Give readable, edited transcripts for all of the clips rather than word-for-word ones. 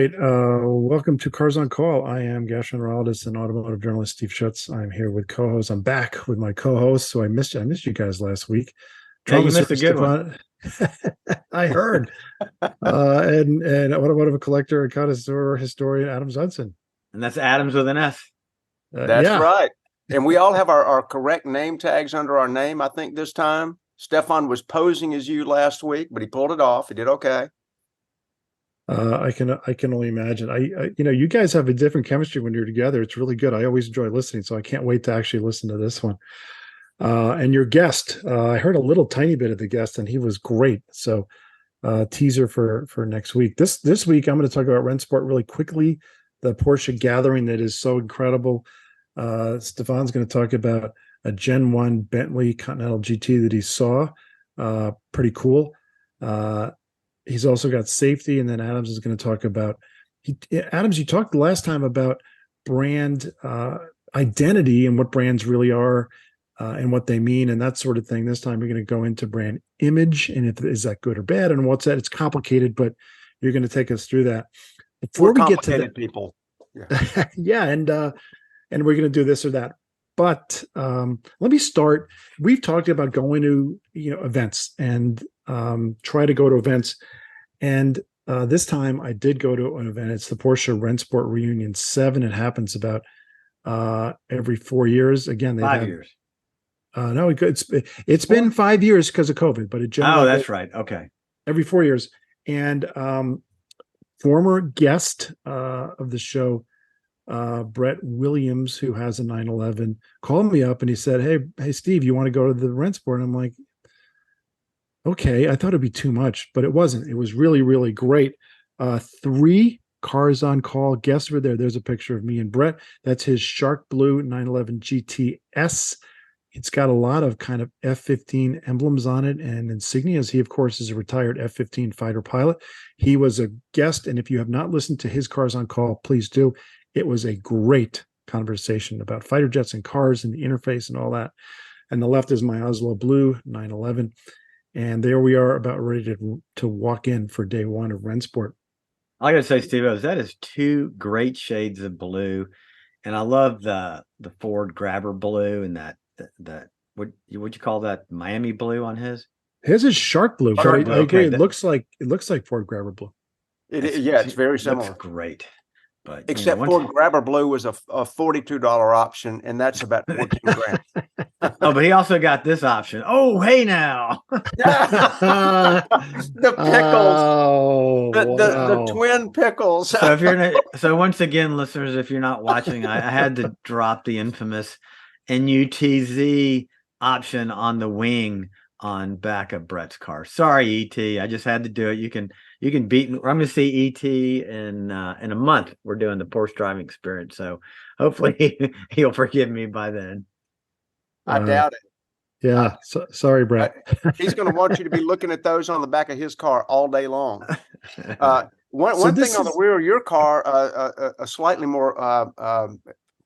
right. Welcome to Cars on Call. I am gastroenterologist and automotive journalist Steve Schutz. I'm here with co-host. I'm back with my co-host. So I missed you. I missed you guys last week. Yeah, you missed a good one. I heard. And what of a collector, a connoisseur, historian, Adam Zudson. And that's Adams with an S. That's right. And we all have our correct name tags under our name, I think, this time. Stephan was posing as you last week, but he pulled it off. He did okay. I can only imagine. I you guys have a different chemistry when you're together. It's really good. I always enjoy listening, so I can't wait to actually listen to this one. And your guest, I heard a little tiny bit of the guest, and he was great. So teaser for next week. This week, I'm going to talk about Rennsport really quickly. The Porsche gathering that is so incredible. Stephan's going to talk about a Gen 1 Bentley Continental GT that he saw. Pretty cool. He's also got safety, and then Adams is going to talk about. Adams, you talked last time about brand identity and what brands really are and what they mean and that sort of thing. This time, you're going to go into brand image and is that good or bad and what's that? It's complicated, but you're going to take us through that. Before we get to people, yeah, and we're going to do this or that. But let me start. We've talked about going to events and try to go to events. And this time I did go to an event. It's the Porsche Rennsport Reunion 7. It happens about every 4 years. Again, 5 years. No, it's been 5 years because of COVID, but it generally that's right. Okay. Every 4 years. And former guest of the show, Brett Williams, who has a 911, called me up and he said, Hey, Steve, you want to go to the Rennsport? And I'm like, okay, I thought it'd be too much, but it wasn't. It was really, really great. 3 cars on call. Guests were there. There's a picture of me and Brett. That's his Shark Blue 911 GTS. It's got a lot of kind of F-15 emblems on it and insignias. He, of course, is a retired F-15 fighter pilot. He was a guest, and if you have not listened to his Cars on Call, please do. It was a great conversation about fighter jets and cars and the interface and all that. And the left is my Oslo Blue 911. And there we are, about ready to walk in for day one of Rennsport. I got to say, Steve, that is 2 great shades of blue, and I love the Ford Grabber blue and that what you call that, Miami blue on his. His is Shark Blue. Shark Blue. I agree. It looks like Ford Grabber blue. It's very similar. Looks great. But except Ford Grabber Blue was a $42 option, and that's about 14 grand. Oh, but he also got this option. Oh, hey now. The pickles. Oh, the twin pickles. So once again, listeners, if you're not watching, I had to drop the infamous NUTZ option on the wing on back of Brett's car. Sorry, ET. I just had to do it. You can beat me. I'm going to see ET in a month. We're doing the Porsche driving experience, so hopefully he'll forgive me by then. I doubt it. Yeah. Sorry, Brett. He's going to want you to be looking at those on the back of his car all day long. One thing on the rear of your car, a slightly more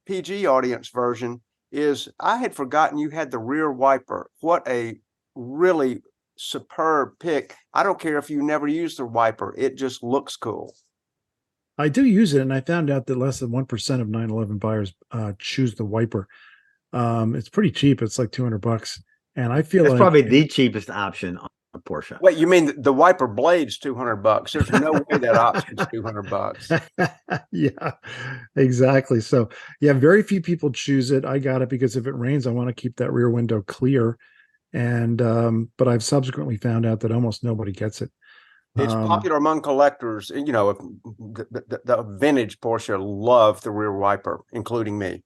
PG audience version, is I had forgotten you had the rear wiper. What a really superb pick. I don't care if you never use the wiper. It just looks cool. I do use it, and I found out that less than 1% of 911 buyers choose the wiper. It's pretty cheap. It's like $200, and I feel it's like probably the cheapest option on a Porsche. Wait, you mean the wiper blade's $200? There's no way that option's $200. Yeah, exactly. So yeah, very few people choose it. I got it because if it rains, I want to keep that rear window clear. And but I've subsequently found out that almost nobody gets it. It's popular among collectors. You know, the vintage Porsche love the rear wiper, including me.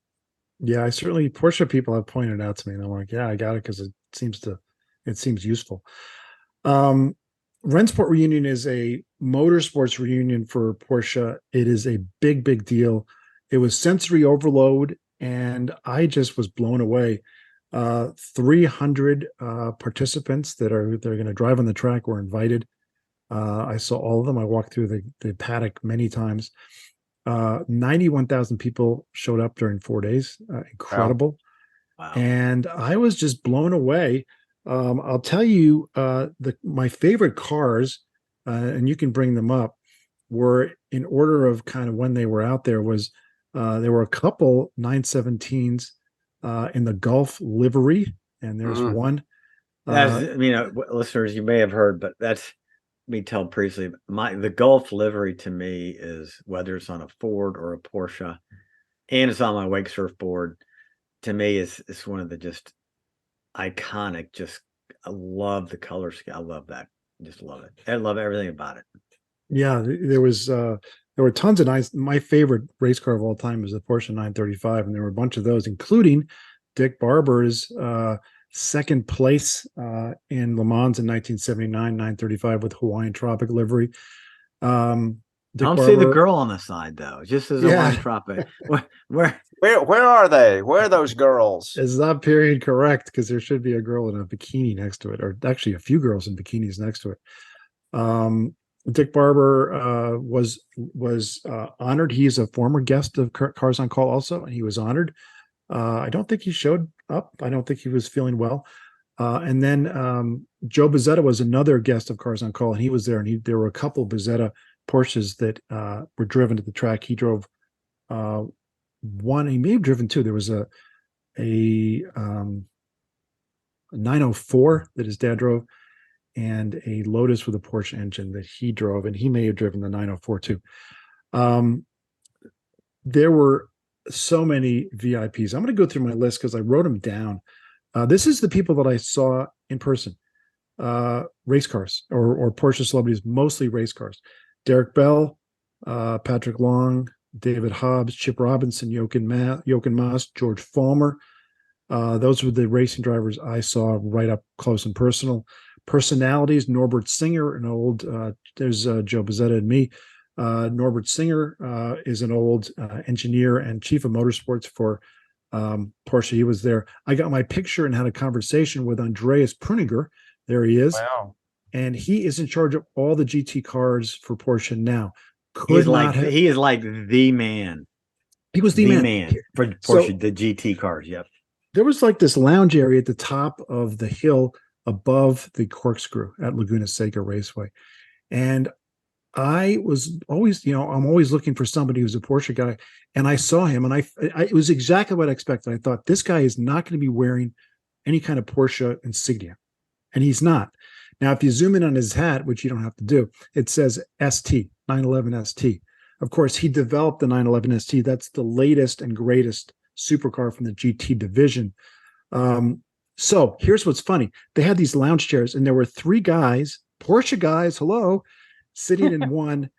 Yeah, Porsche people have pointed out to me, and I'm like, yeah, I got it because it seems useful. Rennsport Reunion is a motorsports reunion for Porsche. It is a big, big deal. It was sensory overload, and I just was blown away. 300 participants they're going to drive on the track were invited. I saw all of them. I walked through the paddock many times. 91,000 people showed up during 4 days. Incredible. Wow. And I was just blown away. I'll tell you my favorite cars, and you can bring them up. were in order of kind of when they were out there was there were a couple 917s in the Gulf livery, and there's one. As listeners, you may have heard, but that's me tell briefly. The Gulf livery to me is, whether it's on a Ford or a Porsche, and it's on my wake surfboard, to me is one of the just iconic. I love the color scheme. I love that. Just love it. I love everything about it. Yeah, there were tons of nice. My favorite race car of all time is the Porsche 935, and there were a bunch of those, including Dick Barber's second place in Le Mans in 1979 935 with Hawaiian Tropic livery. Dick I don't see the girl on the side though. Just as Hawaiian Tropic. Where are they? Where are those girls? Is that period correct? Because there should be a girl in a bikini next to it, or actually a few girls in bikinis next to it. Dick Barber was honored. He's a former guest of Cars on Call also, and he was honored. I don't think he showed up. I don't think he was feeling well. And then Joe Bozzetta was another guest of Cars on Call, and he was there. And there were a couple of Bozzetta Porsches that were driven to the track. He drove one. He may have driven two. There was a 904 that his dad drove, and a Lotus with a Porsche engine that he drove, and he may have driven the 904 too. There were so many VIPs. I'm going to go through my list because I wrote them down. This is the people that I saw in person. Race cars or Porsche celebrities, mostly race cars. Derek Bell, Patrick Long, David Hobbs, Chip Robinson, Jochen Maas, George Falmer. Those were the racing drivers I saw right up close and personal. Personalities: Norbert Singer, an old, there's Joe Bozzetta and me. Norbert Singer is an old engineer and chief of motorsports for Porsche. He was there. I got my picture and had a conversation with Andreas Pruniger. There he is. Wow. And he is in charge of all the GT cars for Porsche now. He is like the man. He was the man for Porsche, the GT cars. Yep. There was like this lounge area at the top of the hill above the corkscrew at Laguna Seca Raceway. And I was always, I'm always looking for somebody who's a Porsche guy. And I saw him, and it was exactly what I expected. I thought, this guy is not going to be wearing any kind of Porsche insignia. And he's not. Now, if you zoom in on his hat, which you don't have to do, it says ST, 911 ST. Of course, he developed the 911 ST. That's the latest and greatest supercar from the GT division. So here's what's funny. They had these lounge chairs, and there were three guys, Porsche guys, sitting in one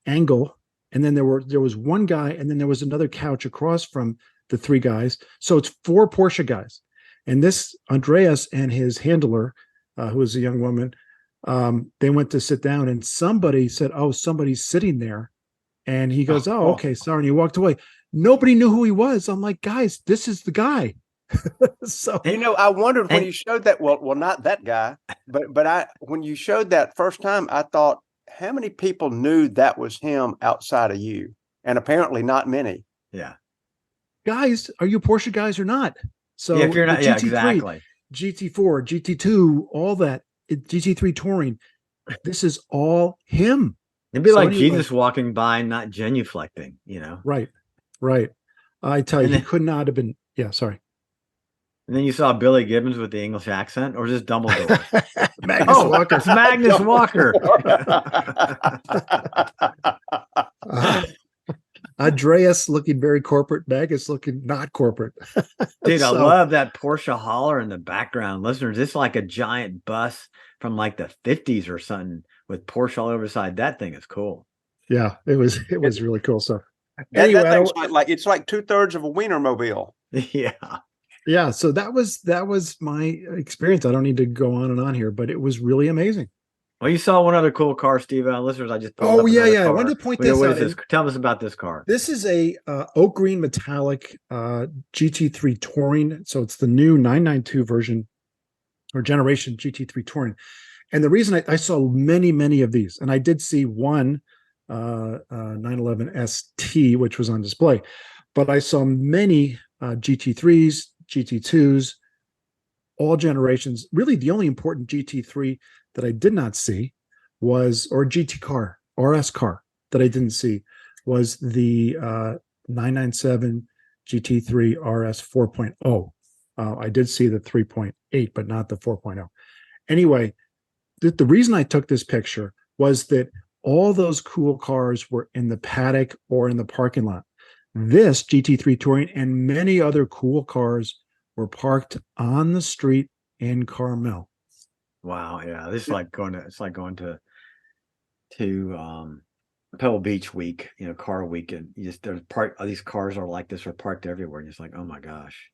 angle. And then there was one guy, and then there was another couch across from the three guys. So it's four Porsche guys. And this Andreas and his handler, who was a young woman, they went to sit down, and somebody said, "Oh, somebody's sitting there." And he goes, "Oh, okay, sorry." And he walked away. Nobody knew who he was. I'm like, guys, this is the guy. So I wondered when you showed that. Well, not that guy, but when you showed that first time, I thought, how many people knew that was him outside of you? And apparently, not many. Yeah, guys, are you Porsche guys or not? So if you're not, GT3, exactly. GT4, GT2, all that, GT3 touring. This is all him. It'd be like Jesus walking by, not genuflecting. Right. I tell you, he could not have been. Yeah, sorry. And then you saw Billy Gibbons with the English accent, or just Dumbledore? Magnus Walker. It's Magnus Walker. Andreas looking very corporate, Magnus looking not corporate. Dude, I love that Porsche hauler in the background. Listeners, it's like a giant bus from like the 50s or something with Porsche all over the side. That thing is cool. Yeah, it was really cool. So anyway, that thing's it's like 2/3 of a Wienermobile. Yeah. So that was my experience. I don't need to go on and on here, but it was really amazing. Well, you saw one other cool car, Steve. Listeners, I just I wanted to point this out. Tell us about this car. This is a oak green metallic GT3 Touring. So it's the new 992 version or generation GT3 Touring. And the reason I saw many of these, and I did see one 911 ST, which was on display, but I saw many GT3s, GT2s, all generations. Really, the only important GT3 that I did not see or GT car RS car that I didn't see was the 997 GT3 RS 4.0. I did see the 3.8, but not the 4.0. Anyway, the reason I took this picture was that all those cool cars were in the paddock or in the parking lot. This GT3 Touring and many other cool cars were parked on the street in Carmel. Wow, yeah, this is like going to Pebble Beach week, car week, and you just these cars are like this, are parked everywhere, and it's like, oh my gosh.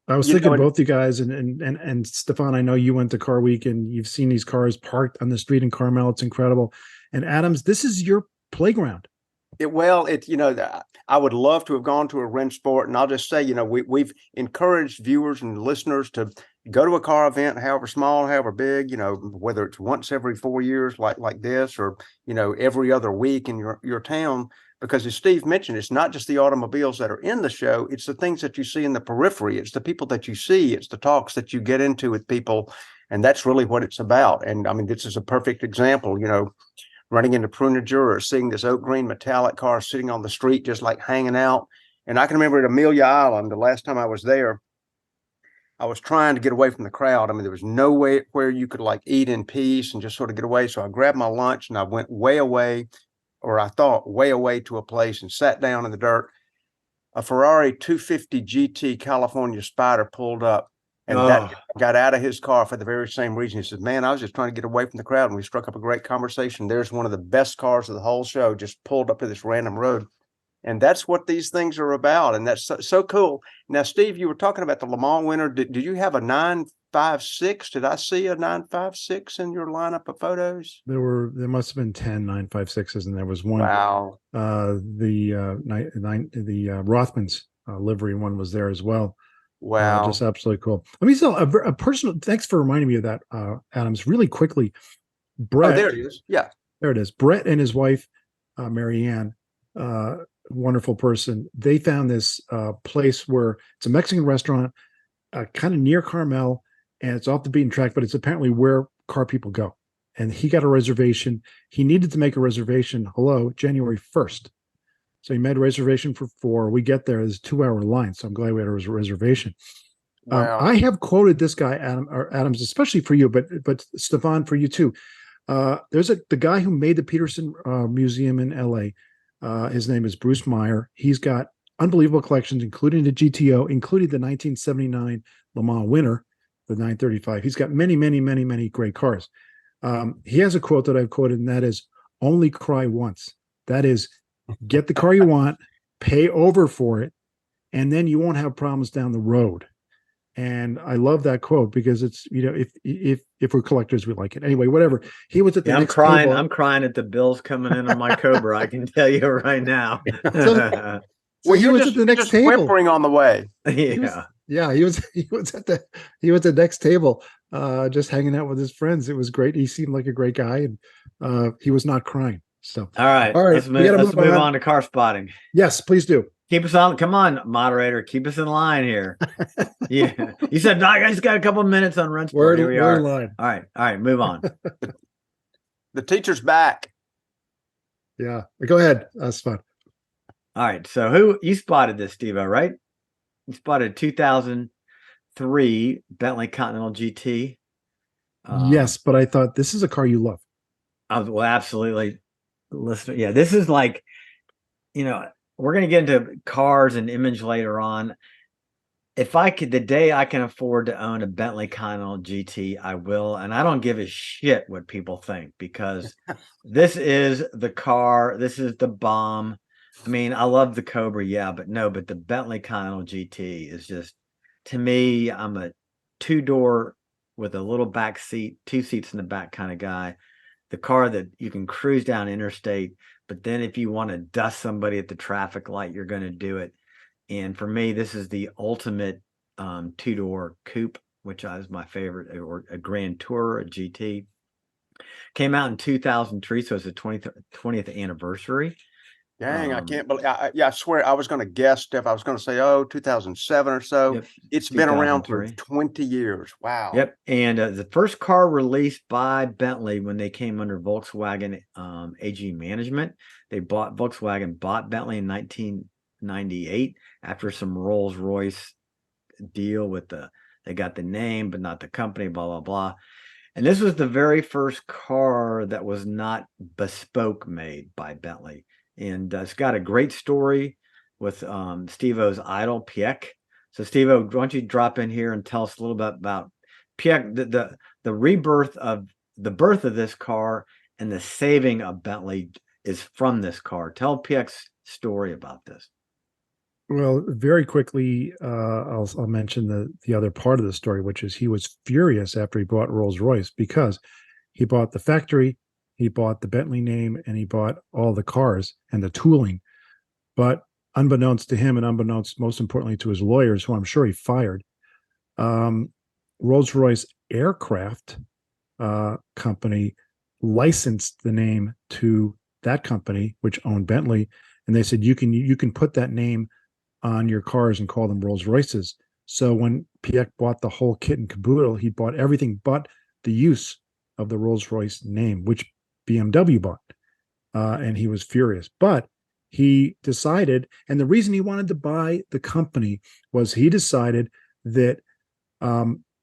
I was thinking both you guys and Stephan, I know you went to Car Week and you've seen these cars parked on the street in Carmel. It's incredible. And Adams, this is your playground. I would love to have gone to a Rennsport, and I'll just say, we've encouraged viewers and listeners to go to a car event, however small, however big, whether it's once every 4 years like this, or every other week in your town. Because as Steve mentioned, it's not just the automobiles that are in the show, it's the things that you see in the periphery, it's the people that you see, it's the talks that you get into with people, and that's really what it's about. And I mean, this is a perfect example, running into Prunagura, seeing this oak green metallic car sitting on the street, just like hanging out. And I can remember at Amelia Island, the last time I was there, I was trying to get away from the crowd. I mean, there was no way where you could like eat in peace and just sort of get away. So I grabbed my lunch and I went way away, or I thought way away, to a place and sat down in the dirt. A Ferrari 250 GT California Spider pulled up, and that got out of his car for the very same reason. He said, man, I was just trying to get away from the crowd, and we struck up a great conversation. There's one of the best cars of the whole show, just pulled up to this random road. And that's what these things are about. And that's so cool. Now, Steve, you were talking about the Le Mans winner. Did you have a 956? Did I see a 956 in your lineup of photos? There must have been 10 956s, and there was one. Wow. The Rothmans livery one was there as well. Wow. Just absolutely cool. Let me tell a personal, thanks for reminding me of that, Adams, really quickly. Brett. Oh, there it is. Yeah. There it is. Brett and his wife, Marianne, wonderful person. They found this place where it's a Mexican restaurant, kind of near Carmel, and it's off the beaten track, but it's apparently where car people go. And he got a reservation. He needed to make a reservation, January 1st. So he made a reservation for 4. We get there, there's a 2-hour line. So I'm glad we had a reservation. Wow. I have quoted this guy, Adams, especially for you, but Stephan, for you too. There's the guy who made the Peterson Museum in LA. His name is Bruce Meyer. He's got unbelievable collections, including the GTO, including the 1979 Le Mans winner, the 935. He's got many, many, many, many great cars. He has a quote that I've quoted, and that is, only cry once. That is, get the car you want, pay over for it, and then you won't have problems down the road. And I love that quote because it's, if we're collectors, we like it. Anyway, whatever. He was at the next table. I'm crying at the bills coming in on my Cobra. I can tell you right now. Well, he was at the next table. Whimpering on the way. He was at the next table, just hanging out with his friends. It was great. He seemed like a great guy, and he was not crying. So, all right. Let's move on to car spotting. Yes, please do. Keep us on. Come on, moderator. Keep us in line here. Yeah. You said, I just got a couple of minutes on Rennsport. Here we are. In line. All right. Move on. The teacher's back. Yeah. Go ahead. That's fun. All right. So who you spotted this, Steve-O, right? You spotted 2003 Bentley Continental GT. Yes, but I thought this is a car you love. Well, absolutely. Listen, yeah, this is like, we're going to get into cars and image later on. If I could, the day I can afford to own a Bentley Continental GT, I will. And I don't give a shit what people think, because this is the car. This is the bomb. I mean, I love the Cobra, yeah, but the Bentley Continental GT is just, to me, I'm a 2-door with a little back seat, 2 seats in the back kind of guy. The car that you can cruise down interstate, but then if you want to dust somebody at the traffic light, you're going to do it. And for me, this is the ultimate 2-door coupe, which is my favorite, or a Grand Tourer, a GT. Came out in 2003, so it's the 20th anniversary. Dang, I can't believe. I swear I was going to guess, Steph. I was going to say, 2007 or so. Yep, It's been around for 2003. 20 years. Wow. Yep. And the first car released by Bentley when they came under Volkswagen AG management, Volkswagen bought Bentley in 1998 after some Rolls-Royce deal with they got the name, but not the company, blah, blah, blah. And this was the very first car that was not bespoke made by Bentley. And it's got a great story with Steve-O's idol, Piek. So Steve-O, why don't you drop in here and tell us a little bit about Piek, the rebirth of the birth of this car and the saving of Bentley is from this car. Tell Piek's story about this. Well, very quickly, I'll mention the other part of the story, which is he was furious after he bought Rolls-Royce because he bought the factory, he bought the Bentley name, and he bought all the cars and the tooling. But unbeknownst to him and unbeknownst, most importantly, to his lawyers, who I'm sure he fired, Rolls-Royce Aircraft company licensed the name to that company, which owned Bentley, and they said you can put that name on your cars and call them Rolls-Royces. So when Piek bought the whole kit and caboodle, he bought everything but the use of the Rolls-Royce name, which BMW bought, and he was furious. But he decided, and the reason he wanted to buy the company was he decided that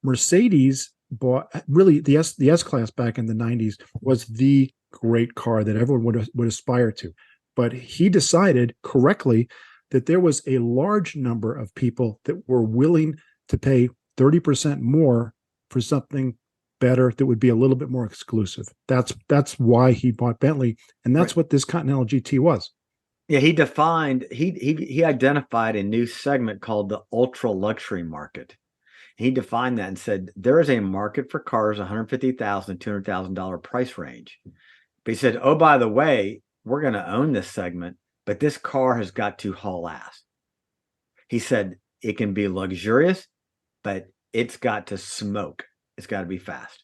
Mercedes bought, really the S-Class back in the 90s was the great car that everyone would aspire to. But he decided correctly that there was a large number of people that were willing to pay 30% more for something better that would be a little bit more exclusive. That's why he bought Bentley, and that's what this Continental GT was. Yeah, he identified a new segment called the ultra luxury market. He defined that and said there is a market for cars $150,000 $200,000 price range. But he said, oh, by the way, we're going to own this segment, but this car has got to haul ass. He said it can be luxurious, but it's got to smoke. It's got to be fast.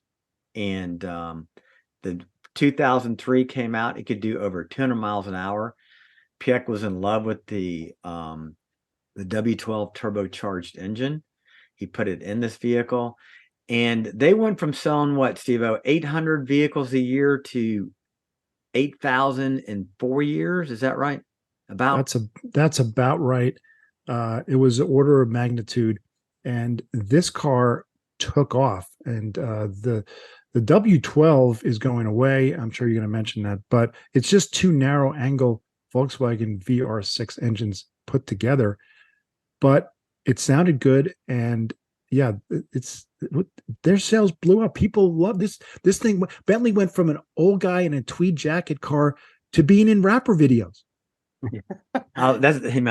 And the 2003 came out. It could do over 200 miles an hour. Piek was in love with the W12 turbocharged engine. He put it in this vehicle, and they went from selling what, Steve-O, 800 vehicles a year to 8,000 in 4 years. Is that right? That's about right. It was an order of magnitude, and this car took off. And the W12 is going away. I'm sure you're going to mention that, but it's just two narrow angle Volkswagen VR6 engines put together. But it sounded good, and yeah, their sales blew up. People love this thing. Bentley went from an old guy in a tweed jacket car to being in rapper videos. That's him.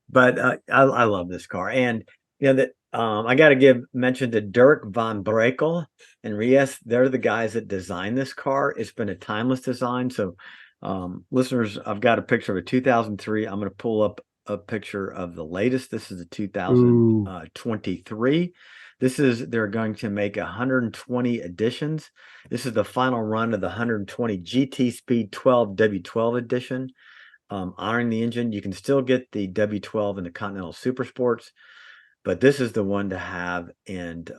But I love this car, and that I got to mention to Dirk von Brekel and Ries. They're the guys that designed this car. It's been a timeless design. So, listeners, I've got a picture of a 2003. I'm going to pull up a picture of the latest. This is a 2023. They're going to make 120 editions. This is the final run of the 120 GT Speed 12 W12 edition. Honoring the engine. You can still get the W12 and the Continental Super Sports, but this is the one to have. And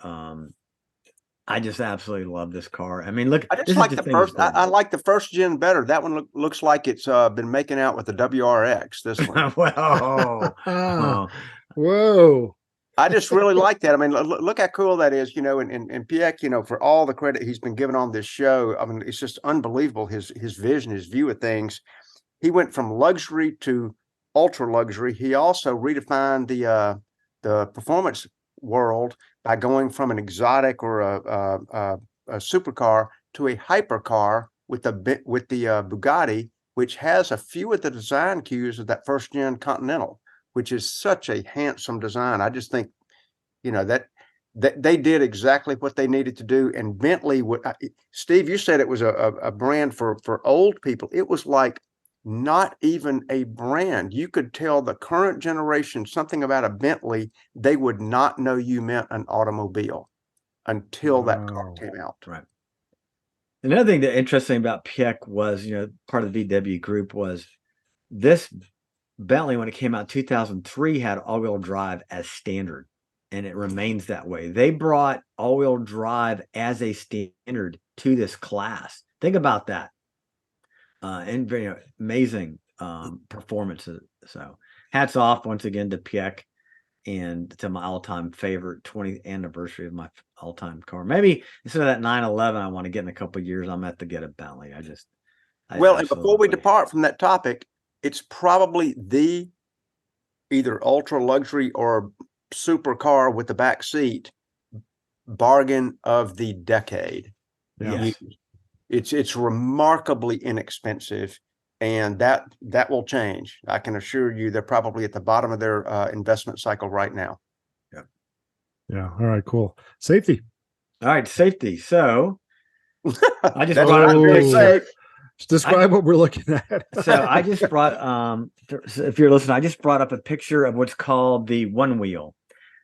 I just absolutely love this car. I mean, look, I just like the first. I like the first gen better. That one looks like it's been making out with the WRX. This one. Whoa. I just really like that. I mean, look how cool that is, and Piek, for all the credit he's been given on this show. I mean, it's just unbelievable, his vision, his view of things. He went from luxury to ultra luxury. He also redefined the performance world by going from an exotic or a supercar to a hypercar with the Bugatti, which has a few of the design cues of that first gen Continental, which is such a handsome design. I just think, that they did exactly what they needed to do. And Bentley would, Steve, you said it was a brand for old people. It was like not even a brand. You could tell the current generation something about a Bentley, they would not know you meant an automobile until that car came out. Right. Another thing that interesting about Piek was, part of the VW group was this Bentley, when it came out in 2003, had all-wheel drive as standard, and it remains that way. They brought all-wheel drive as a standard to this class. Think about that. And very amazing performances. So hats off once again to Piek and to my all-time favorite 20th anniversary of my all-time car. Maybe instead of that 911 I want to get in a couple of years, I'm gonna have to get a Bentley. And before we depart from that topic, it's probably the either ultra luxury or super car with the back seat bargain of the decade. Yes. It's remarkably inexpensive, and that will change. I can assure you they're probably at the bottom of their investment cycle right now. Yeah. All right, cool. Safety. All right, safety. So I just That's brought not very safe. Describe what we're looking at. So I just brought if you're listening, I just brought up a picture of what's called the one wheel.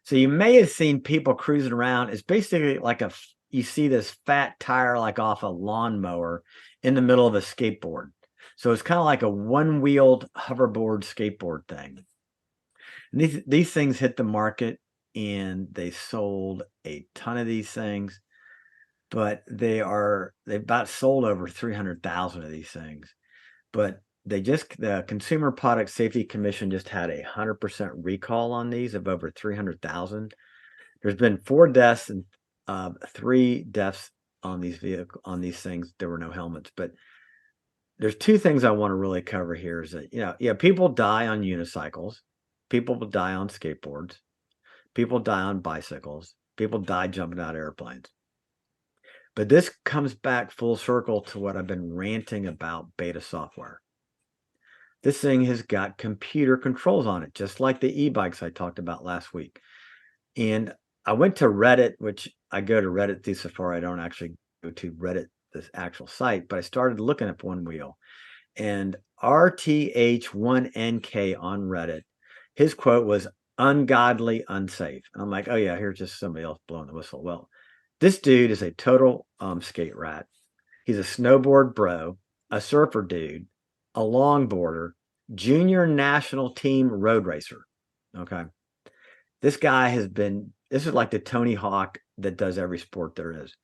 So you may have seen people cruising around. It's basically like you see this fat tire like off a lawnmower in the middle of a skateboard. So it's kind of like a one-wheeled hoverboard skateboard thing. And these things hit the market, and they sold a ton of these things, but they've about sold over 300,000 of these things. But the Consumer Product Safety Commission just had 100% recall on these of over 300,000. There's been 4 deaths and 3 deaths on these things. There were no helmets, but there's 2 things I want to really cover here. Is that people die on unicycles, people die on skateboards, people die on bicycles, people die jumping out of airplanes. But this comes back full circle to what I've been ranting about beta software. This thing has got computer controls on it, just like the e-bikes I talked about last week. And I went to Reddit, which I go to Reddit through Safari. I don't actually go to Reddit, this actual site, but I started looking at one wheel. And RTH1NK on Reddit, his quote was ungodly unsafe. And I'm like, oh yeah, here's just somebody else blowing the whistle. Well, this dude is a total skate rat. He's a snowboard bro, a surfer dude, a longboarder, junior national team road racer. Okay. This guy this is like the Tony Hawk that does every sport there is.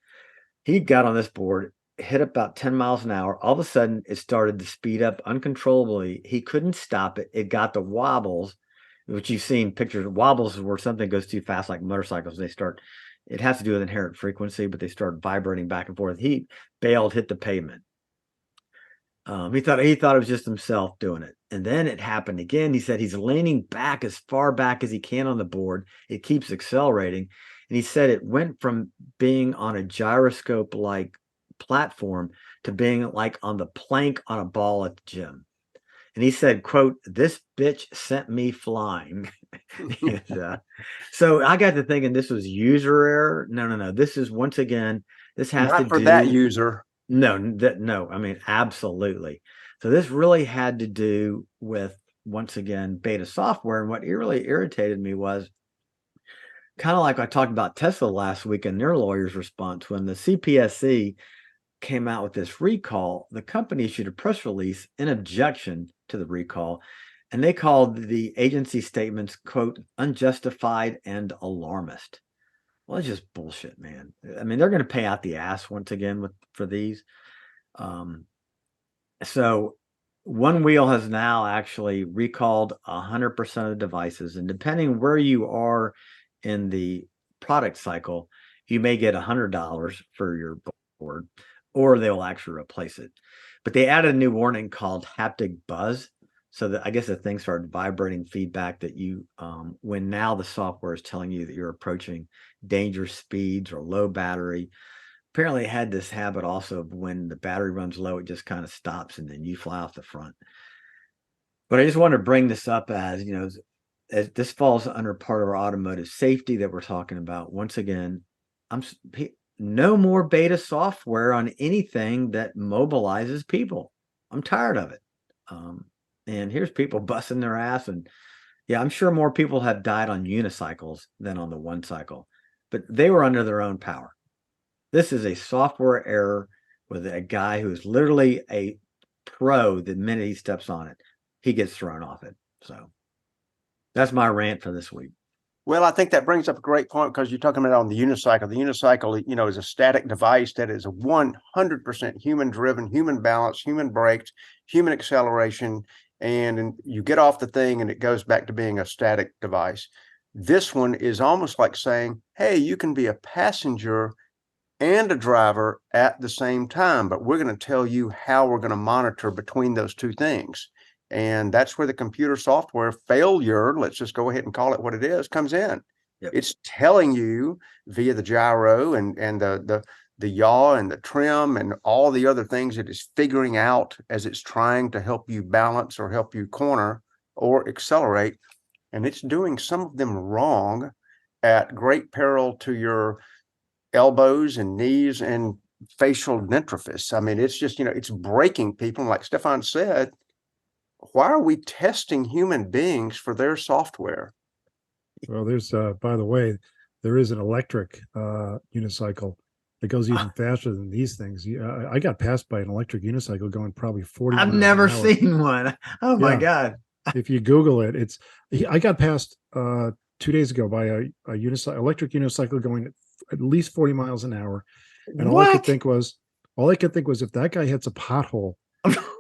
He got on this board, hit about 10 miles an hour. All of a sudden, it started to speed up uncontrollably. He couldn't stop it. It got the wobbles, which you've seen pictures of wobbles where something goes too fast, like motorcycles. It has to do with inherent frequency, but they start vibrating back and forth. He bailed, hit the pavement. He thought it was just himself doing it. And then it happened again. He said he's leaning back as far back as he can on the board. It keeps accelerating. And he said it went from being on a gyroscope-like platform to being like on the plank on a ball at the gym. And he said, quote, "This bitch sent me flying." And, so I got to thinking this was user error. No. This is, once again, this has Not to for do that user. No. I mean, absolutely. So this really had to do with, once again, beta software. And what really irritated me was kind of like I talked about Tesla last week and their lawyer's response. When the CPSC came out with this recall, the company issued a press release in objection to the recall, and they called the agency statements, quote, unjustified and alarmist. Well, it's just bullshit, man. I mean, they're going to pay out the ass once again for these. So One Wheel has now actually recalled 100% of the devices, and depending where you are in the product cycle, you may get $100 for your board, or they'll actually replace it. But they added a new warning called haptic buzz. So that I guess the thing started vibrating feedback that you, when now the software is telling you that you're approaching dangerous speeds or low battery. Apparently, it had this habit also of when the battery runs low, it just kind of stops and then you fly off the front. But I just want to bring this up as this falls under part of our automotive safety that we're talking about. Once again, no more beta software on anything that mobilizes people. I'm tired of it. And here's people busting their ass. And yeah, I'm sure more people have died on unicycles than on the one cycle, but they were under their own power. This is a software error with a guy who's literally a pro. The minute he steps on it, he gets thrown off it. So that's my rant for this week. Well, I think that brings up a great point, because you're talking about on the unicycle. The unicycle, is a static device that is 100% human driven, human balance, human brakes, human acceleration. And you get off the thing and it goes back to being a static device. This one is almost like saying, hey, you can be a passenger and a driver at the same time, but we're going to tell you how we're going to monitor between those two things. And that's where the computer software failure, let's just go ahead and call it what it is, comes in. Yep. It's telling you via the gyro and the yaw and the trim and all the other things it is figuring out as it's trying to help you balance or help you corner or accelerate. And it's doing some of them wrong at great peril to your elbows and knees and facial dentrophysis. I mean, it's just, it's breaking people. Like Stephan said, why are we testing human beings for their software? Well, there's, by the way, there is an electric unicycle that goes even faster than these things. I got passed by an electric unicycle going probably 40 I've miles never an hour. seen one. Oh my God. If you Google it, I got passed 2 days ago by a electric unicycle going at least 40 miles an hour. And all I could think was, if that guy hits a pothole,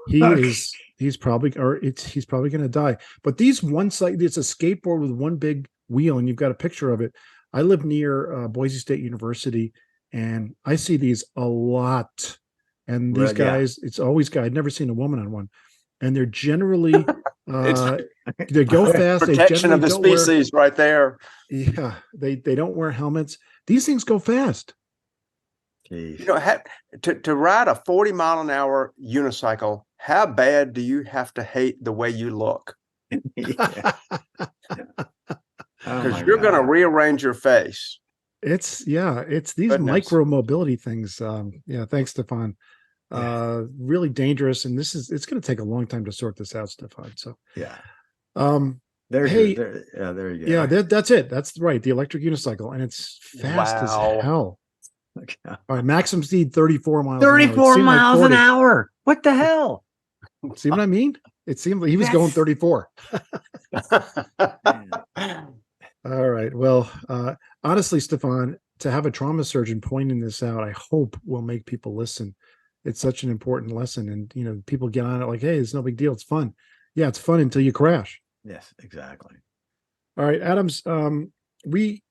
he's probably going to die. But these it's a skateboard with one big wheel, and you've got a picture of it. I live near Boise State University, and I see these a lot. And these guys, it's always guys. I'd never seen a woman on one, and they're generally they go fast. Protection of the species, right there. Yeah, they don't wear helmets. These things go fast. Jeez. To ride a 40-mile-an-hour unicycle, how bad do you have to hate the way you look? Because you're going to rearrange your face. It's these micro mobility things. Thanks, Stephan. Really dangerous, and it's going to take a long time to sort this out, Stephan. So there you go. Yeah, that's it. That's right. The electric unicycle, and it's fast as hell. Okay. All right, maximum speed 34 miles. 34 miles an hour. What the hell? See what I mean? It seemed like he was going 34. All right. Well, honestly, Stephan, to have a trauma surgeon pointing this out, I hope will make people listen. It's such an important lesson, and people get on it like, hey, it's no big deal. It's fun. Yeah, it's fun until you crash. Yes, exactly. All right, Adams. We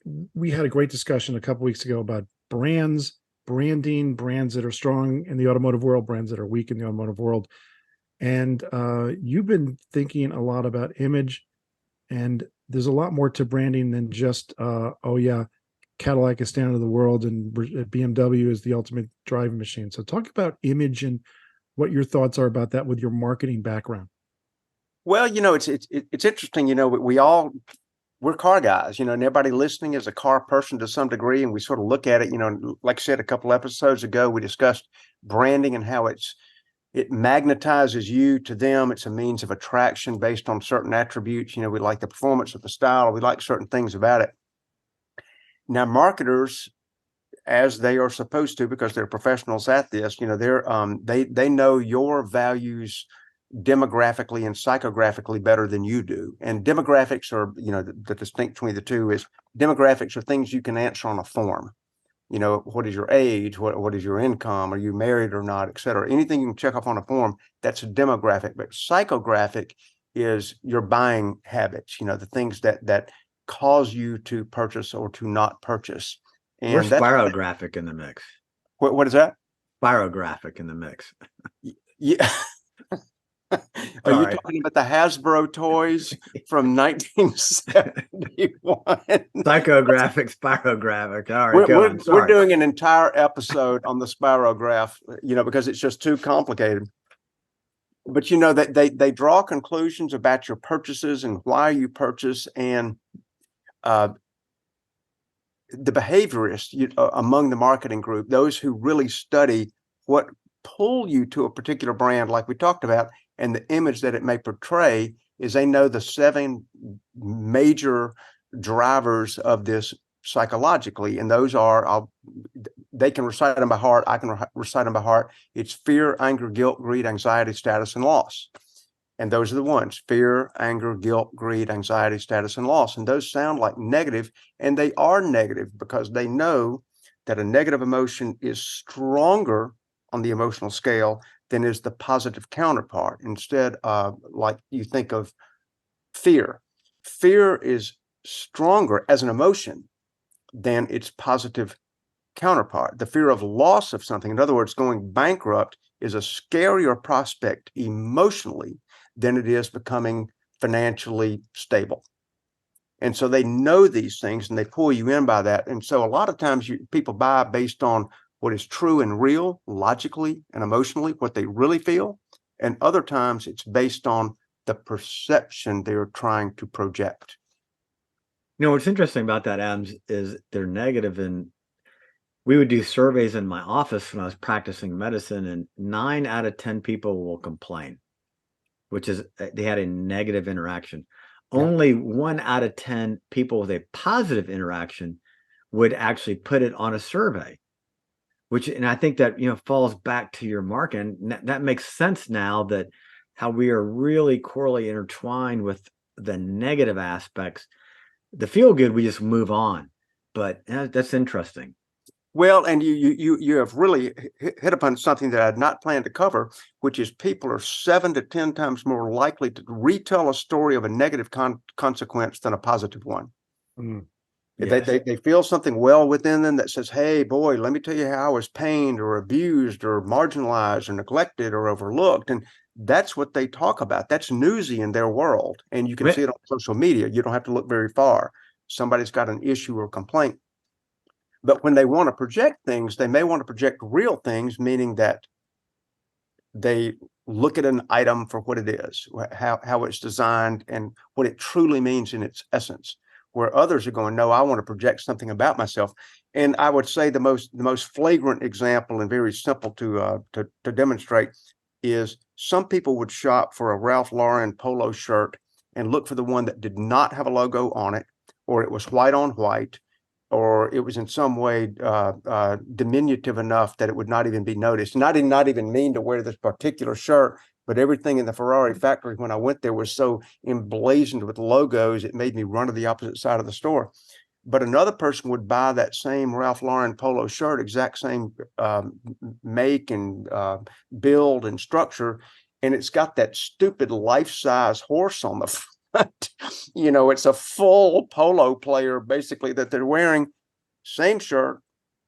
had a great discussion a couple weeks ago about branding, brands that are strong in the automotive world, brands that are weak in the automotive world. And you've been thinking a lot about image, and there's a lot more to branding than just, Cadillac is standard of the world and BMW is the ultimate driving machine. So talk about image and what your thoughts are about that with your marketing background. Well, it's interesting. We're car guys, and everybody listening is a car person to some degree. And we sort of look at it, like I said, a couple episodes ago, we discussed branding and how it magnetizes you to them. It's a means of attraction based on certain attributes. We like the performance of the style. We like certain things about it. Now, marketers, as they are supposed to, because they're professionals at this, they know your values demographically and psychographically better than you do. And demographics are, the distinct between the two is demographics are things you can answer on a form. What is your age? What is your income? Are you married or not, et cetera? Anything you can check off on a form, that's a demographic. But psychographic is your buying habits, the things that cause you to purchase or to not purchase. And where's spirographic in the mix? What is that? Spirographic in the mix. Yeah. Are you talking about the Hasbro toys from 1971? Psychographic, spirographic. All right, we're doing an entire episode on the spirograph, because it's just too complicated. But that they draw conclusions about your purchases and why you purchase, and the behaviorists among the marketing group, those who really study what pull you to a particular brand, like we talked about, and the image that it may portray, is they know the 7 major drivers of this psychologically, and those are, they can recite them by heart. I can recite them by heart. It's fear, anger, guilt, greed, anxiety, status, and loss. And those are the ones: fear, anger, guilt, greed, anxiety, status, and loss. And those sound like negative, and they are negative because they know that a negative emotion is stronger on the emotional scale than is the positive counterpart. Instead, like you think of fear. Fear is stronger as an emotion than its positive counterpart. The fear of loss of something, in other words, going bankrupt, is a scarier prospect emotionally than it is becoming financially stable. And so they know these things and they pull you in by that. And so a lot of times people buy based on what is true and real, logically and emotionally, what they really feel. And other times it's based on the perception they're trying to project. You know, what's interesting about that, Adams, is they're negative. And we would do surveys in my office when I was practicing medicine, and 9 out of 10 people will complain, which is they had a negative interaction. Yeah. Only 1 out of 10 people with a positive interaction would actually put it on a survey, and I think that, falls back to your mark. And that makes sense now, that how we are really correlated, intertwined with the negative aspects. The feel good, we just move on. But that's interesting. Well, and you have really hit upon something that I had not planned to cover, which is people are 7 to 10 times more likely to retell a story of a negative consequence than a positive one. Mm. Yes. They feel something well within them that says, hey, boy, let me tell you how I was pained or abused or marginalized or neglected or overlooked. And that's what they talk about. That's newsy in their world. And you can see it on social media. You don't have to look very far. Somebody's got an issue or complaint. But when they want to project things, they may want to project real things, meaning that they look at an item for what it is, how it's designed, and what it truly means in its essence. Where others are going, no, I want to project something about myself. And I would say the most flagrant example, and very simple to demonstrate, is some people would shop for a Ralph Lauren polo shirt and look for the one that did not have a logo on it, or it was white on white, or it was in some way diminutive enough that it would not even be noticed. And I did not even mean to wear this particular shirt, but everything in the Ferrari factory when I went there was so emblazoned with logos, it made me run to the opposite side of the store. But another person would buy that same Ralph Lauren polo shirt, exact same make and build and structure, and it's got that stupid life-size horse on the front. It's a full polo player basically that they're wearing. Same shirt,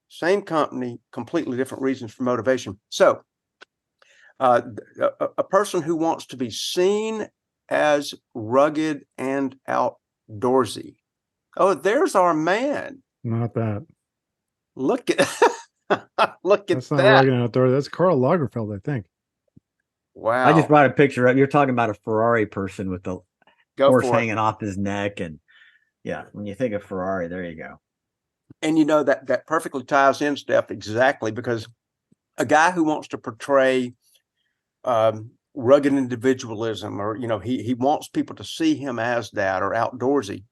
same company, completely different reasons for motivation. So a person who wants to be seen as rugged and outdoorsy. Oh, there's our man. Not that. Look at look at That's that. Not rugged and outdoorsy. That's Karl Lagerfeld, I think. Wow. I just brought a picture up. You're talking about a Ferrari person with the horse hanging off his neck. And yeah, when you think of Ferrari, there you go. And that perfectly ties in, Steph, exactly, because a guy who wants to portray rugged individualism, or he wants people to see him as that, or outdoorsy,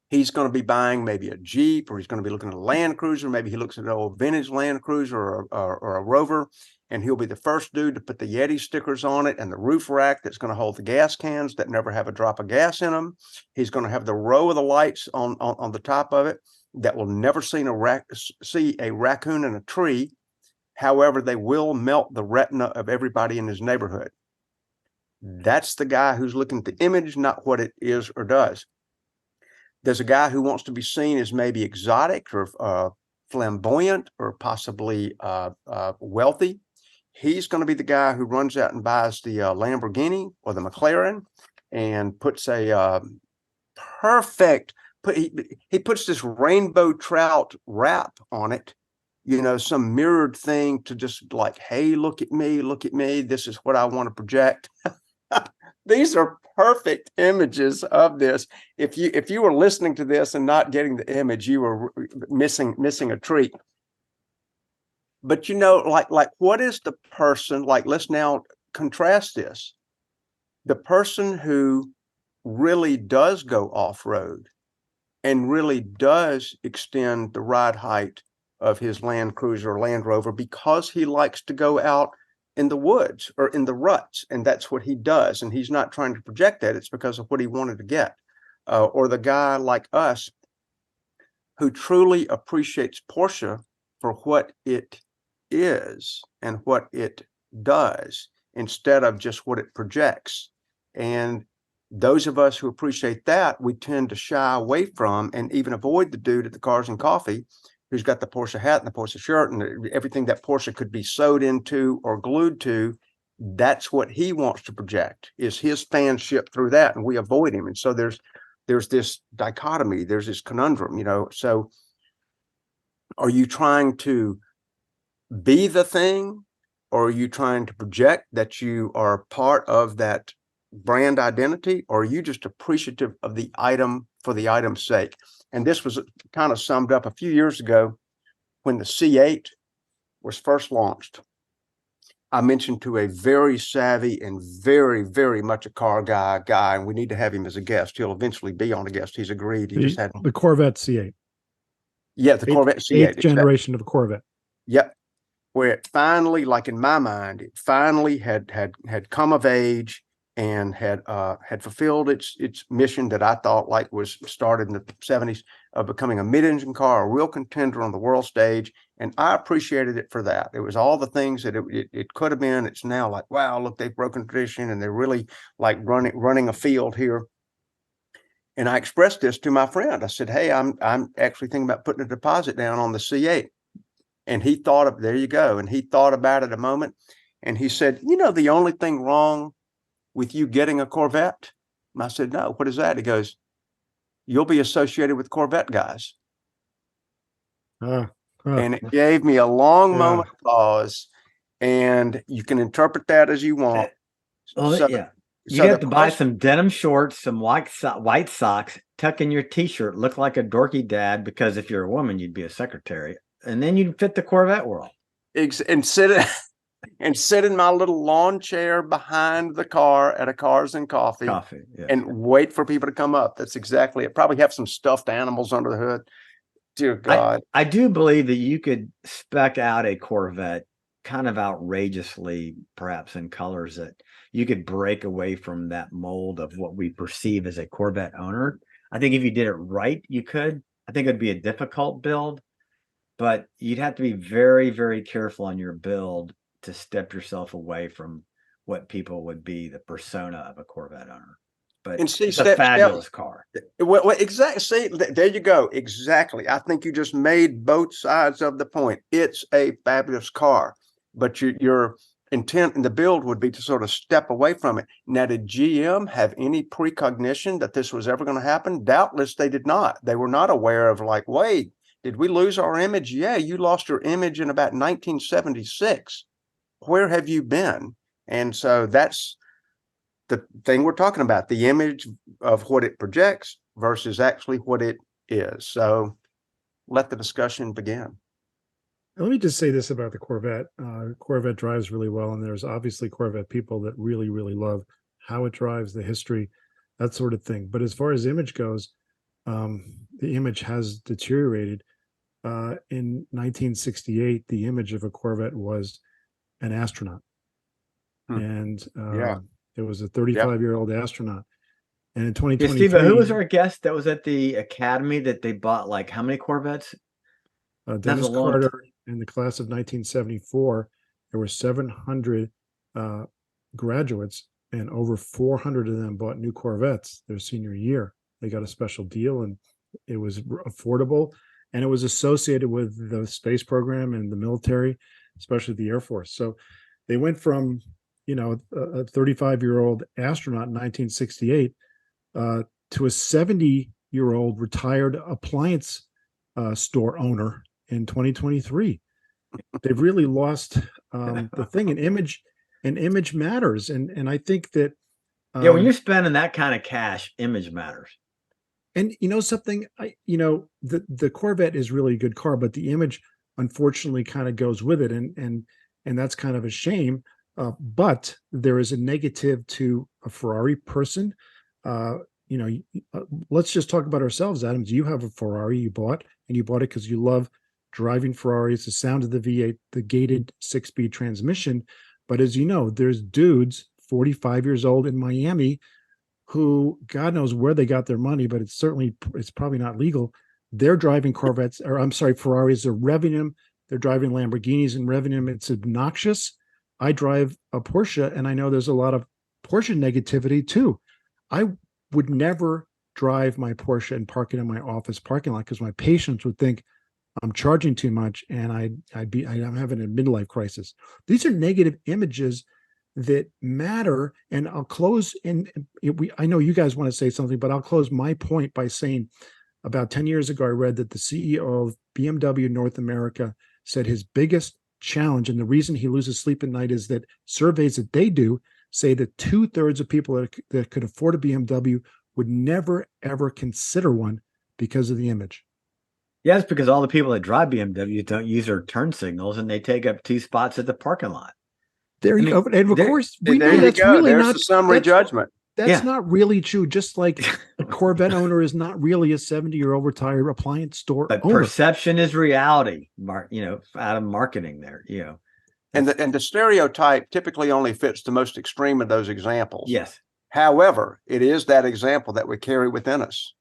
he's going to be buying maybe a Jeep, or he's going to be looking at a Land Cruiser. Maybe he looks at an old vintage Land Cruiser or a Rover, and he'll be the first dude to put the Yeti stickers on it and the roof rack that's going to hold the gas cans that never have a drop of gas in them. He's going to have the row of the lights on the top of it that will never see a raccoon in a tree. However, they will melt the retina of everybody in his neighborhood. That's the guy who's looking at the image, not what it is or does. There's a guy who wants to be seen as maybe exotic or flamboyant or possibly wealthy. He's going to be the guy who runs out and buys the Lamborghini or the McLaren and puts a perfect, he puts this rainbow trout wrap on it, some mirrored thing to just like, hey, look at me. This is what I want to project. These are perfect images of this. If you were listening to this and not getting the image, you were missing a treat. But like what is the person, like, let's now contrast this. The person who really does go off-road and really does extend the ride height of his Land Cruiser or Land Rover because he likes to go out in the woods or in the ruts, and that's what he does. And he's not trying to project that. It's because of what he wanted to get. Or the guy like us who truly appreciates Porsche for what it is and what it does instead of just what it projects. And those of us who appreciate that, we tend to shy away from and even avoid the dude at the Cars and Coffee who's got the Porsche hat and the Porsche shirt and everything that Porsche could be sewed into or glued to. That's what he wants to project, is his fanship through that, and we avoid him. And so there's this dichotomy, there's this conundrum, you know. So are you trying to be the thing, or are you trying to project that you are part of that brand identity, or are you just appreciative of the item for the item's sake? And this was kind of summed up a few years ago when the C8 was first launched. I mentioned to a very savvy and very, very much a car guy, and we need to have him as a guest. He'll eventually be on a guest. He's agreed. He just had the Corvette C8. Yeah, the Corvette C8. Eighth generation of a Corvette. Yep. Where it finally, like in my mind, it finally had come of age and had fulfilled its mission that I thought like was started in the 70s of becoming a mid-engine car, a real contender on the world stage. And I appreciated it for that. It was all the things that it could have been. It's now like, wow, look, they've broken tradition and they're really like running a field here. And I expressed this to my friend. I said, hey, I'm actually thinking about putting a deposit down on the C8. And he thought of, there you go. And he thought about it a moment. And he said, you know, the only thing wrong with you getting a Corvette? And I said, no, what is that? He goes, you'll be associated with Corvette guys. And it gave me a long moment of pause, and you can interpret that as you want. Well, so, yeah. You have to buy some denim shorts, some white socks, tuck in your t-shirt, look like a dorky dad, because if you're a woman, you'd be a secretary. And then you'd fit the Corvette world. And sit in my little lawn chair behind the car at a Cars and Coffee and wait for people to come up. That's exactly it. Probably have some stuffed animals under the hood. Dear God. I do believe that you could spec out a Corvette kind of outrageously, perhaps in colors that you could break away from that mold of what we perceive as a Corvette owner. I think if you did it right, you could. I think it'd be a difficult build, but you'd have to be very, very careful on your build to step yourself away from what people would be the persona of a Corvette owner. But it's a fabulous car. Well, exactly. See, there you go. Exactly. I think you just made both sides of the point. It's a fabulous car, but your intent in the build would be to sort of step away from it. Now, did GM have any precognition that this was ever going to happen? Doubtless they did not. They were not aware of like, wait, did we lose our image? Yeah, you lost your image in about 1976. Where have you been? And so that's the thing we're talking about, the image of what it projects versus actually what it is. So let the discussion begin. Let me just say this about the Corvette. Corvette drives really well, and there's obviously Corvette people that really, really love how it drives, the history, that sort of thing. But as far as image goes, the image has deteriorated. In 1968, the image of a Corvette was an astronaut. And it was a 35-year-old astronaut. And in 2023, Steve, who was our guest that was at the Academy that they bought like how many Corvettes? Dennis Carter in the class of 1974. There were 700 graduates, and over 400 of them bought new Corvettes their senior year. They got a special deal, and it was affordable, and it was associated with the space program and the military, especially the Air Force. So they went from, you know, a 35-year-old astronaut in 1968 to a 70-year-old retired appliance store owner in 2023. They've really lost the thing. And image matters. And I think that when you're spending that kind of cash, image matters. And you know something, the Corvette is really a good car, but the image unfortunately kind of goes with it, and that's kind of a shame. But there is a negative to a Ferrari person. let's just talk about ourselves, Adams. You have a Ferrari you bought, and you bought it because you love driving Ferrari. It's the sound of the V8, the gated 6-speed transmission. But as you know, there's dudes 45 years old in Miami who, God knows where they got their money, but it's probably not legal. They're driving Corvettes, or I'm sorry, Ferraris. They're revving them. They're driving Lamborghinis and revving them. It's obnoxious. I drive a Porsche, and I know there's a lot of Porsche negativity too. I would never drive my Porsche and park it in my office parking lot because my patients would think I'm charging too much, and I'm having a midlife crisis. These are negative images that matter. And I'll close I know you guys want to say something, but I'll close my point by saying about 10 years ago, I read that the CEO of BMW North America said his biggest challenge, and the reason he loses sleep at night, is that surveys that they do say that 2/3 of people that could afford a BMW would never, ever consider one because of the image. Yeah, it's because all the people that drive BMWs don't use their turn signals, and they take up 2 spots at the parking lot. There you go. And of course, we know there you that's go. really There's not the summary judgment. That's not really true. Just like a Corvette owner is not really a 70-year-old retired appliance store But owner. perception is reality, out of marketing there, And the stereotype typically only fits the most extreme of those examples. Yes. However, it is that example that we carry within us.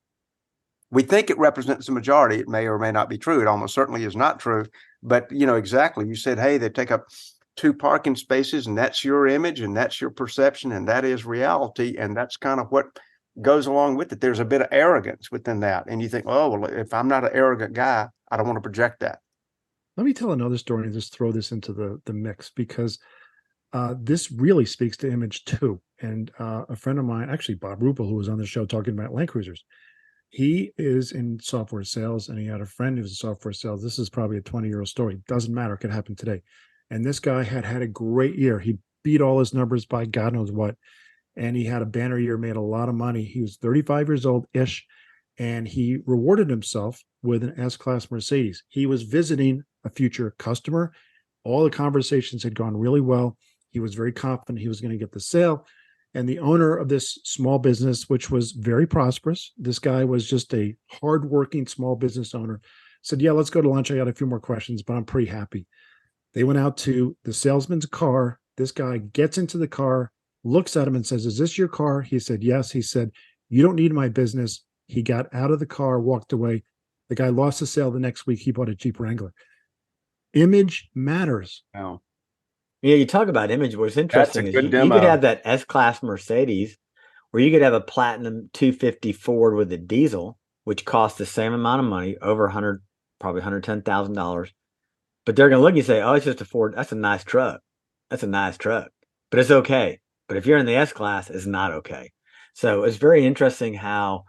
We think it represents the majority. It may or may not be true. It almost certainly is not true. But, exactly. You said, hey, they take up 2 parking spaces, and that's your image, and that's your perception, and that is reality. And that's kind of what goes along with it. There's a bit of arrogance within that. And you think, oh, well, if I'm not an arrogant guy, I don't want to project that. Let me tell another story and just throw this into the mix, because this really speaks to image too. And a friend of mine, actually Bob Rupel, who was on the show talking about Land Cruisers, he is in software sales, and he had a friend who was in software sales. This is probably a 20-year-old story. Doesn't matter. It could happen today. And this guy had a great year. He beat all his numbers by God knows what. And he had a banner year, made a lot of money. He was 35 years old-ish, and he rewarded himself with an S-Class Mercedes. He was visiting a future customer. All the conversations had gone really well. He was very confident he was going to get the sale. And the owner of this small business, which was very prosperous, this guy was just a hardworking small business owner, said, yeah, let's go to lunch. I got a few more questions, but I'm pretty happy. They went out to the salesman's car. This guy gets into the car, looks at him and says, is this your car? He said, yes. He said, you don't need my business. He got out of the car, walked away. The guy lost the sale. The next week, he bought a Jeep Wrangler. Image matters. Wow. Yeah, you talk about image. What's interesting is you could have that S-Class Mercedes, where you could have a platinum 250 Ford with a diesel, which costs the same amount of money, over probably $110,000. But they're going to look and say, oh, it's just a Ford. That's a nice truck. That's a nice truck. But it's okay. But if you're in the S-Class, it's not okay. So it's very interesting how,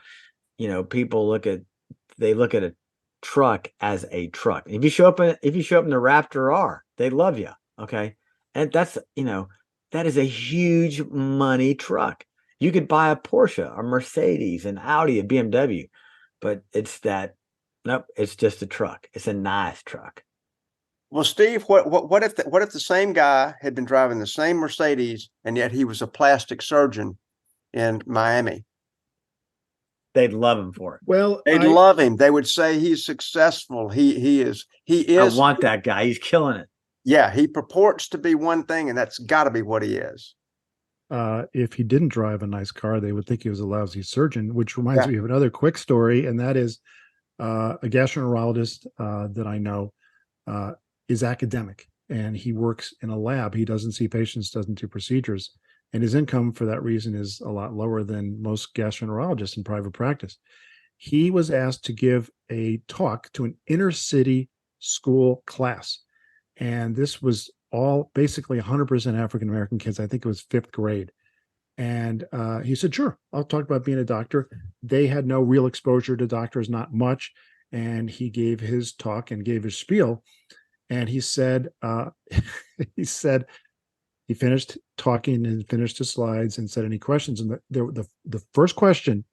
people look at a truck as a truck. If you show up in the Raptor R, they love you. Okay. And that's, that is a huge money truck. You could buy a Porsche, a Mercedes, an Audi, a BMW, but nope, it's just a truck. It's a nice truck. Well, Steve, what if the same guy had been driving the same Mercedes, and yet he was a plastic surgeon in Miami? They'd love him for it. Well, they'd love him. They would say he's successful. He is. I want that guy. He's killing it. Yeah, he purports to be one thing, and that's got to be what he is. If he didn't drive a nice car, they would think he was a lousy surgeon, which reminds me of another quick story, and that is a gastroenterologist that I know is academic, and he works in a lab. He doesn't see patients, doesn't do procedures, and his income for that reason is a lot lower than most gastroenterologists in private practice. He was asked to give a talk to an inner city school class. And this was all basically 100% African-American kids. I think it was 5th grade. And he said, sure, I'll talk about being a doctor. They had no real exposure to doctors, not much. And he gave his talk and gave his spiel. And he said, he finished talking and finished his slides and said, any questions? And the first question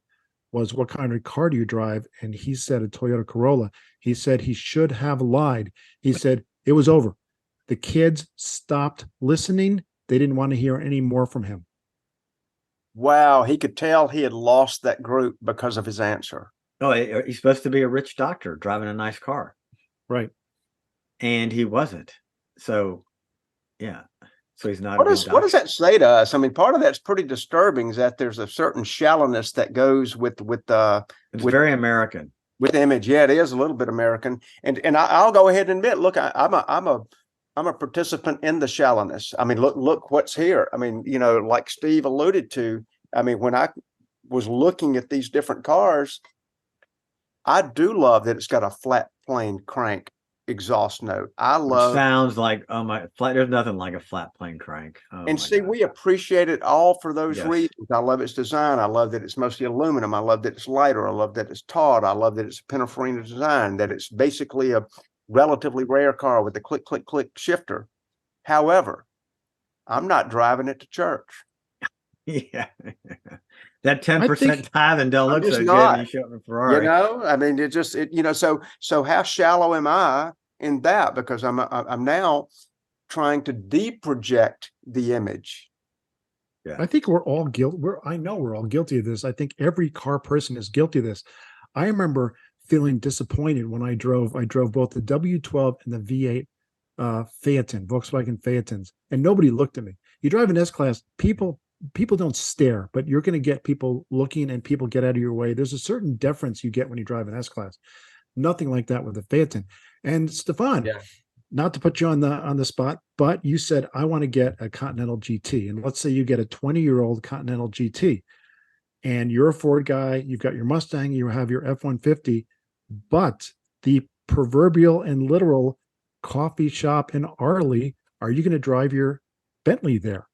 was, what kind of car do you drive? And he said, a Toyota Corolla. He said he should have lied. He said, it was over. The kids stopped listening. They didn't want to hear any more from him. Wow, he could tell he had lost that group because of his answer. Oh, he's supposed to be a rich doctor driving a nice car. Right. And he wasn't. So, yeah. So he's not What a good does doctor. that say to us? I mean, part of that's pretty disturbing, is that there's a certain shallowness that goes with It's very American. With image. Yeah, it is a little bit American. And I'll go ahead and admit, look, I'm a participant in the shallowness. I mean, look what's here. I mean, you know, like Steve alluded to, I mean, when I was looking at these different cars, I do love that it's got a flat plane crank exhaust note. I love, sounds like, oh my, flat. There's nothing like a flat plane crank. Oh and my see, God. we appreciate it all for those Yes. reasons. I love its design. I love that it's mostly aluminum. I love that it's lighter. I love that it's taut. I love that it's a Pininfarina design, that it's basically a relatively rare car with a click, click, click shifter. However, I'm not driving it to church. Yeah. That 10% tithing don't look so good when you show up in Ferrari. You know, I mean, you know, so how shallow am I in that? Because I'm now trying to deproject the image. Yeah. I think we're all guilty. I know we're all guilty of this. I think every car person is guilty of this. I remember feeling disappointed when I drove both the W12 and the V8 Phaeton, Volkswagen Phaetons, and nobody looked at me. You drive an S-Class, people don't stare, but you're going to get people looking and people get out of your way. There's a certain deference you get when you drive an S-Class. Nothing like that with a Phaeton. And Stephan, not to put you on the spot, but you said, I want to get a Continental GT. And let's say you get a 20-year-old Continental GT and you're a Ford guy, you've got your Mustang, you have your F-150, but the proverbial and literal coffee shop in Arley, are you going to drive your Bentley there?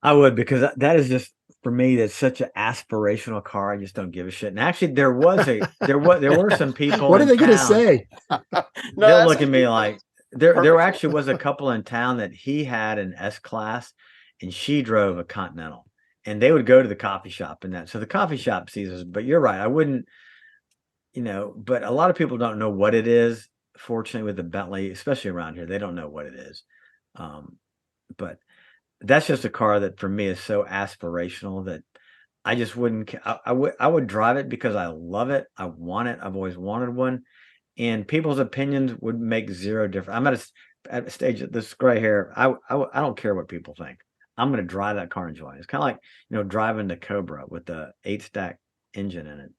I would, because that is just, for me, that's such an aspirational car. I just don't give a shit. And actually, there were some people. What are they going to say? They'll look at me like, there actually was a couple in town that he had an S-Class and she drove a Continental, and they would go to the coffee shop and that. So the coffee shop sees us, but you're right. I wouldn't, you know, but a lot of people don't know what it is. Fortunately, with the Bentley, especially around here, they don't know what it is. But that's just a car that for me is so aspirational that I just wouldn't. I would drive it because I love it. I want it. I've always wanted one, and people's opinions would make zero difference. I'm at a stage of this gray hair. I don't care what people think. I'm going to drive that car and enjoy it. It's kind of like, you know, driving the Cobra with the 8-stack engine in it.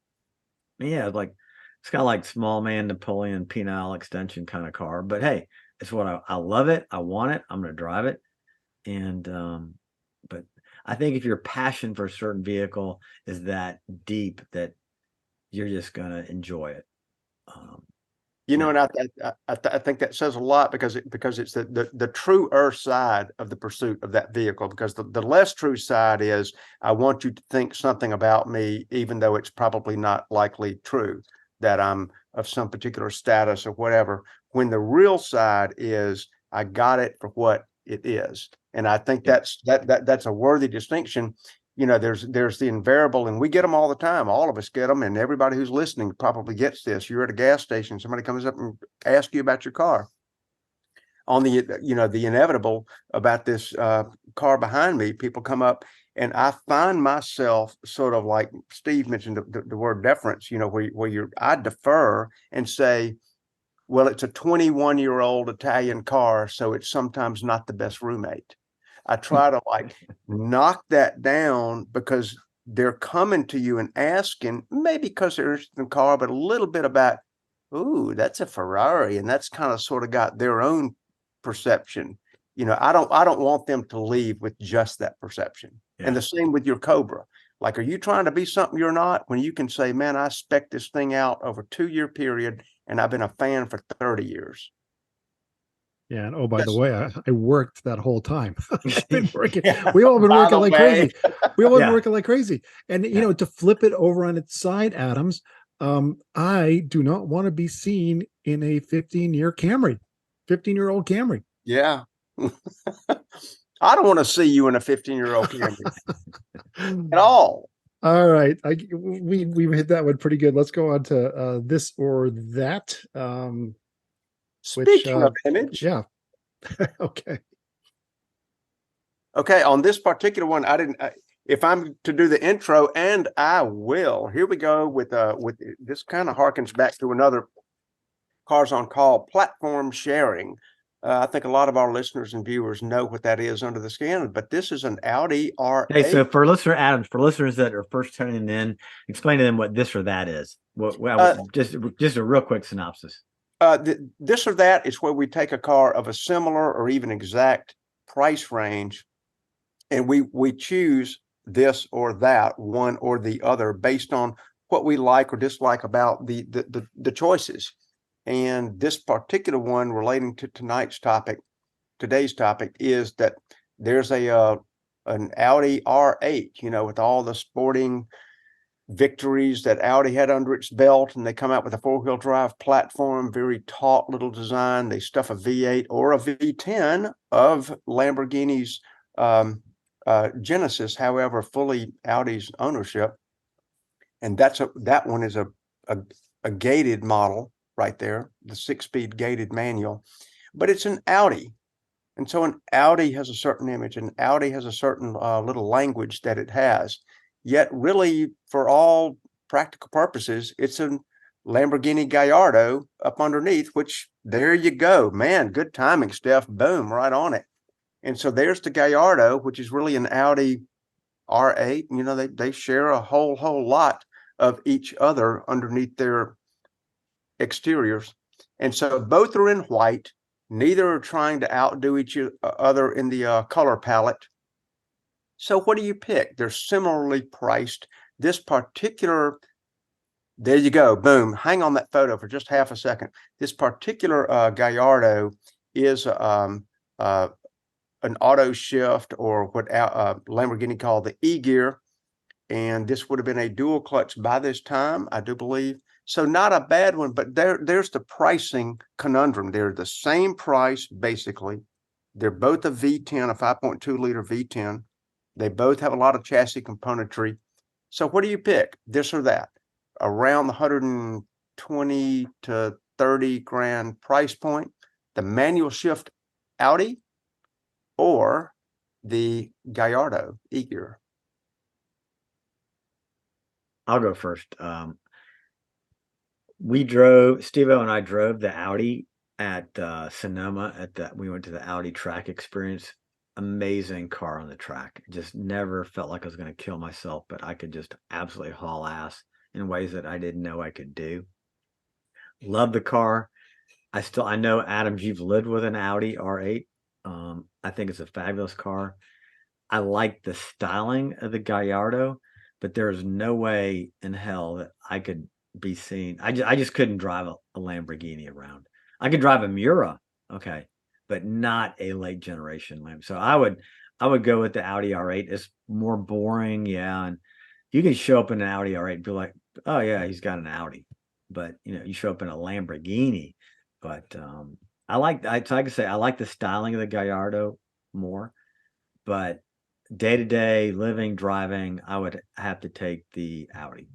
Yeah, it's kind of like small man Napoleon penile extension kind of car. But hey, it's what I love it. I want it. I'm going to drive it. And but I think if your passion for a certain vehicle is that deep, that you're just going to enjoy it. You know, and I think that says a lot, because it's the truer side of the pursuit of that vehicle. Because the less true side is, I want you to think something about me, even though it's probably not likely true, that I'm of some particular status or whatever. When the real side is, I got it for what it is. And I think that's a worthy distinction. You know, there's the invariable, and we get them all the time. All of us get them, and everybody who's listening probably gets this. You're at a gas station, somebody comes up and asks you about your car. On the, you know, the inevitable about this car behind me, people come up, and I find myself sort of like Steve mentioned the word deference, you know, where I defer and say, well, it's a 21-year-old Italian car, so it's sometimes not the best roommate. I try to like knock that down, because they're coming to you and asking, maybe because they're interested in the car, but a little bit about, ooh, that's a Ferrari, and that's kind of sort of got their own perception. You know, I don't want them to leave with just that perception. Yeah. And the same with your Cobra. Like, are you trying to be something you're not, when you can say, man, I spec'd this thing out over a 2-year period, and I've been a fan for 30 years. Yeah, and oh, by the way, I worked that whole time. I've been working. We all been working like crazy. We all been working like crazy. And you know, to flip it over on its side, Adams, I do not want to be seen in a 15-year Camry, 15-year-old Camry. Yeah. I don't want to see you in a 15-year-old Camry at all. All right, we've hit that one pretty good. Let's go on to this or that. Speaking of image. Yeah. Okay. Okay. On this particular one, if I'm to do the intro, and I will, here we go with this kind of harkens back to another Cars on Call, platform sharing. I think a lot of our listeners and viewers know what that is under the skin, but this is an Audi R8. Hey, so for listeners that are first tuning in, explain to them what this or that is. Just a real quick synopsis. This or that is where we take a car of a similar or even exact price range, and we choose this or that, one or the other, based on what we like or dislike about the choices. And this particular one relating to today's topic is that there's an Audi R8, with all the sporting victories that Audi had under its belt, and they come out with a four-wheel drive platform, very taut little design. They stuff a V8 or a V10 of Lamborghini's Genesis, however, fully Audi's ownership. And that one is a gated model right there, the 6-speed gated manual, but it's an Audi. And so an Audi has a certain image, and Audi has a certain little language that it has. Yet really, for all practical purposes, it's a Lamborghini Gallardo up underneath, which there you go. Man, good timing, Steph. Boom, right on it. And so there's the Gallardo, which is really an Audi R8. They share a whole lot of each other underneath their exteriors. And so both are in white. Neither are trying to outdo each other in the color palette. So what do you pick? They're similarly priced. This particular, there you go, boom. Hang on that photo for just half a second. This particular Gallardo is an auto shift, or what Lamborghini called the E-gear. And this would have been a dual clutch by this time, I do believe. So not a bad one, but there's the pricing conundrum. They're the same price, basically. They're both a V10, a 5.2 liter V10. They both have a lot of chassis componentry. So what do you pick? This or that? Around the 120 to 30 grand price point, the manual shift Audi or the Gallardo E-gear? I'll go first. Steve-O and I drove the Audi at Sonoma we went to the Audi track experience. Amazing car on the track. Just never felt like I was going to kill myself, but I could just absolutely haul ass in ways that I didn't know I could do. Love the car. I know, Adams, you've lived with an Audi R8. I think it's a fabulous car. I like the styling of the Gallardo, but there's no way in hell that I could be seen. I just couldn't drive a Lamborghini around. I could drive a Miura, okay, but not a late generation Lamb. So I would go with the Audi R8. It's more boring, yeah. And you can show up in an Audi R8 and be like, oh yeah, he's got an Audi. But you show up in a Lamborghini. But I like the styling of the Gallardo more. But day-to-day living, driving, I would have to take the Audi.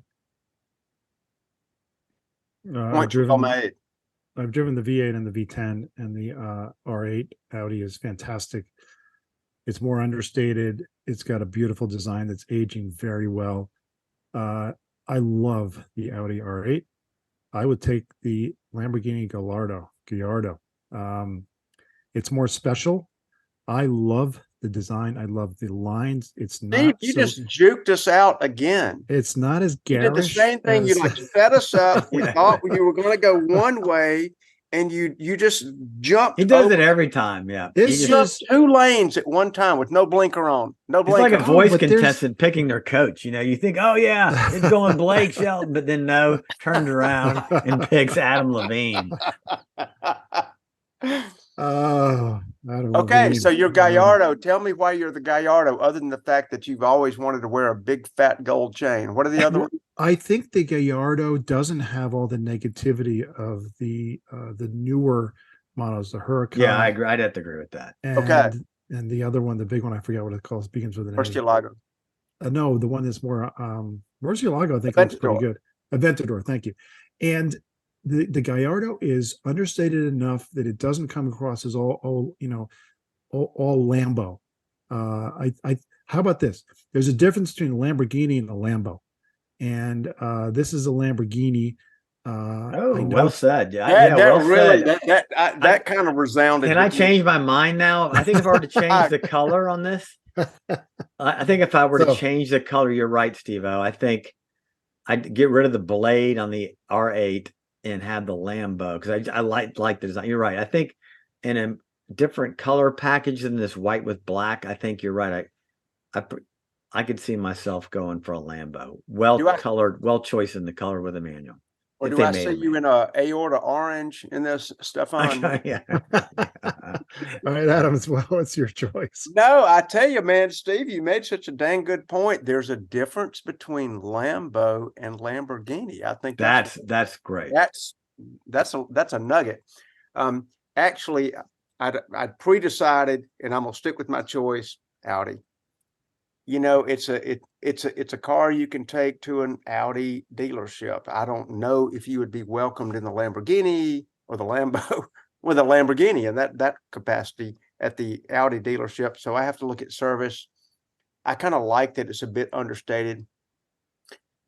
I've driven the V8 and the V10, and the R8 Audi is fantastic. It's more understated. It's got a beautiful design that's aging very well. I love the Audi R8. I would take the Lamborghini Gallardo. It's more special. I love the design. I love the lines. It's not. Steve, you just juked us out again. It's not as garish. You did the same thing. You set us up. We thought you were going to go one way, and you just jumped. He does it every time. Yeah, it's just 2 lanes at one time with no blinker on. No blinker. It's like a voice contestant picking their coach. You think, oh yeah, it's going Blake Shelton, but then no, turns around and picks Adam Levine. Okay, so you're Gallardo. Tell me why you're the Gallardo, other than the fact that you've always wanted to wear a big fat gold chain. What are the other ones? I think the Gallardo doesn't have all the negativity of the newer models, the Huracan. Yeah, I agree. I'd have to agree with that. And the other one, the big one, I forget what it calls, begins with an Murcielago. No, the one that's more Murcielago, I think looks pretty good. Aventador, thank you. And the Gallardo is understated enough that it doesn't come across as all Lambo. how about this? There's a difference between a Lamborghini and a Lambo, and this is a Lamborghini. Oh, well said. Yeah, That, yeah, that well really, said. that kind of resounded. Can I with me. change my mind now? I think if I were to change the color on this, I think if I were to So- change the color, you're right, Steve-O. I think I'd get rid of the blade on the R8 and have the Lambo because I like the design. You're right. I think in a different color package than this white with black, I think you're right. I could see myself going for a Lambo. Well colored, well choicing the color with a manual. Or if do they I made see a you in a aorta orange in this, Stephan? Yeah. All right, Adams. Well, it's your choice. No, I tell you, man, Steve, you made such a dang good point. There's a difference between Lambo and Lamborghini. I think that's great. That's a nugget. Actually, I'd pre-decided, and I'm gonna stick with my choice, Audi. You know, it's a car you can take to an Audi dealership. I don't know if you would be welcomed in the Lamborghini or the Lambo with a Lamborghini in that capacity at the Audi dealership. So I have to look at service. I kind of like that it's a bit understated.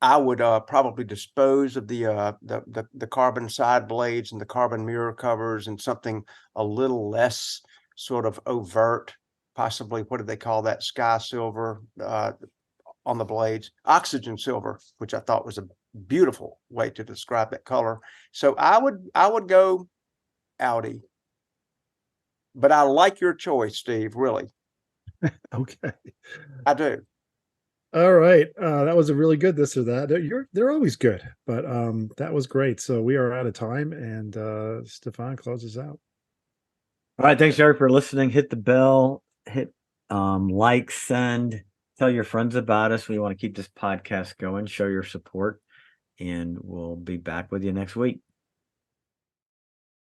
I would probably dispose of the carbon side blades and the carbon mirror covers and something a little less sort of overt. Possibly, what do they call that? Sky silver on the blades, oxygen silver, which I thought was a beautiful way to describe that color. So I would go Audi, but I like your choice, Steve. Really, Okay. I do. All right. That was a really good this or that. They're always good, but that was great. So we are out of time, and Stephan closes out. All right, thanks, Jerry, for listening. Hit the bell, hit like, send, tell your friends about us. We want to keep this podcast going, show your support, and we'll be back with you next week.